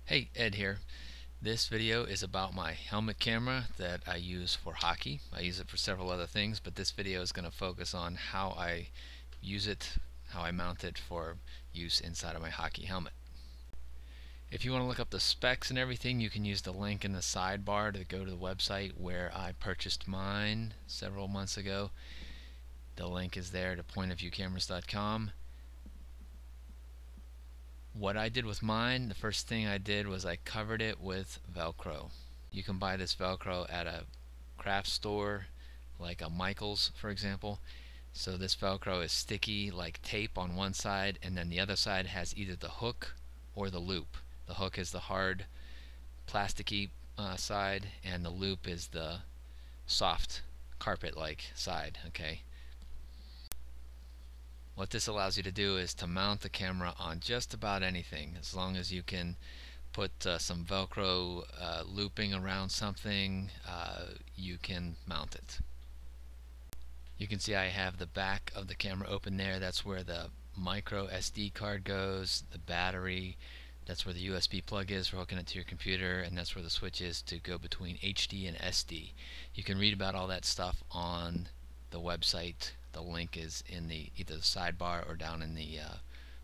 Hey, Ed here. This video is about my helmet camera that I use for hockey. I use it for several other things, but this video is going to focus on how I use it, how I mount it for use inside of my hockey helmet. If you want to look up the specs and everything, you can use the link in the sidebar to go to the website where I purchased mine several months ago. The link is there to pointofviewcameras.com. What I did with mine, the first thing I did was I covered it with Velcro. You can buy this Velcro at a craft store like a Michael's, for example. So this Velcro is sticky like tape on one side, and then the other side has either the hook or the loop. The hook is the hard plasticky side, and the loop is the soft carpet-like side. Okay. What this allows you to do is to mount the camera on just about anything, as long as you can put some Velcro looping around something, you can mount it. You can see I have the back of the camera open there. That's where the MicroSD card goes, the battery, that's where the USB plug is for hooking it to your computer, and that's where the switch is to go between HD and SD. You can read about all that stuff on the website. The link is in either the sidebar or down in the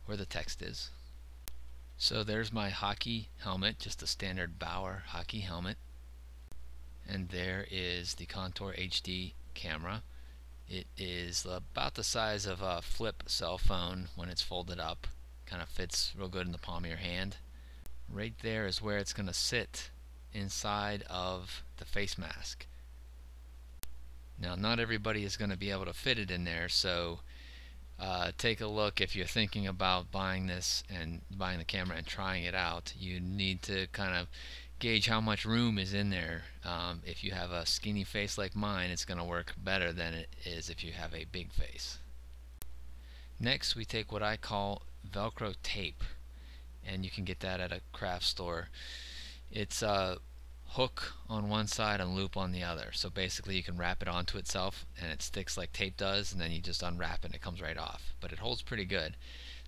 where the text is. So there's my hockey helmet, just a standard Bauer hockey helmet, and there is the Contour HD camera. It is about the size of a flip cell phone when it's folded up. Kind of fits real good in the palm of your hand. Right there is where it's going to sit inside of the face mask. Now, not everybody is going to be able to fit it in there, so take a look. If you're thinking about buying this and buying the camera and trying it out, you need to kind of gauge how much room is in there. If you have a skinny face like mine, it's going to work better than it is if you have a big face. Next, we take what I call Velcro tape, and you can get that at a craft store. It's a hook on one side and loop on the other, so basically you can wrap it onto itself and it sticks like tape does, and then you just unwrap it and it comes right off, but it holds pretty good.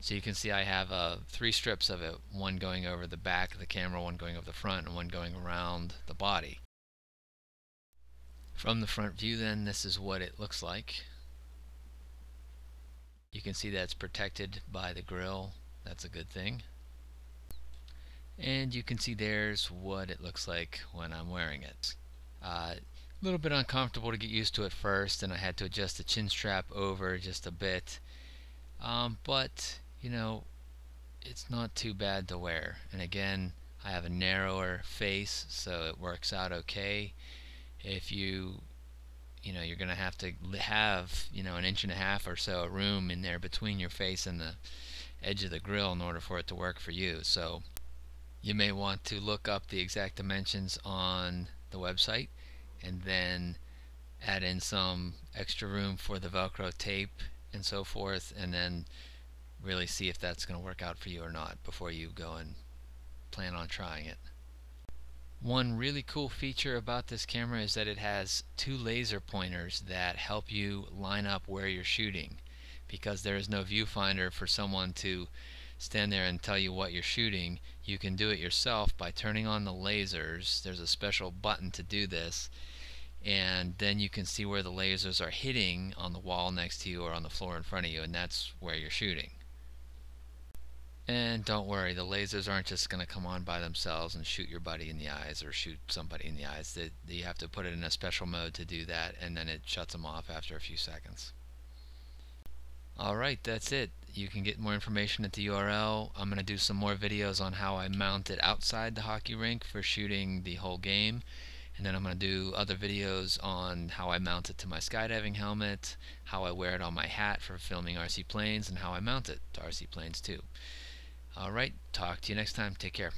So you can see I have 3 strips of it, one going over the back of the camera, one going over the front, and one going around the body. From the front view then, this is what it looks like. You can see that it's protected by the grill. That's a good thing. And you can see there's what it looks like when I'm wearing it. A little bit uncomfortable to get used to at first, and I had to adjust the chin strap over just a bit, but you know, it's not too bad to wear. And again, I have a narrower face, so it works out okay. If you're gonna have to have an inch and a half or so of room in there between your face and the edge of the grill in order for it to work for you. So you may want to look up the exact dimensions on the website and then add in some extra room for the Velcro tape and so forth, and then really see if that's going to work out for you or not before you go and plan on trying it. One really cool feature about this camera is that it has 2 laser pointers that help you line up where you're shooting, because there is no viewfinder for someone to stand there and tell you what you're shooting. You can do it yourself by turning on the lasers. There's a special button to do this, and then you can see where the lasers are hitting on the wall next to you or on the floor in front of you, and that's where you're shooting. And don't worry, the lasers aren't just going to come on by themselves and shoot your buddy in the eyes or shoot somebody in the eyes. You have to put it in a special mode to do that, and then it shuts them off after a few seconds. Alright, that's it. You can get more information at the URL. I'm going to do some more videos on how I mount it outside the hockey rink for shooting the whole game, and then I'm going to do other videos on how I mount it to my skydiving helmet, how I wear it on my hat for filming RC planes, and how I mount it to RC planes too. Alright, talk to you next time. Take care.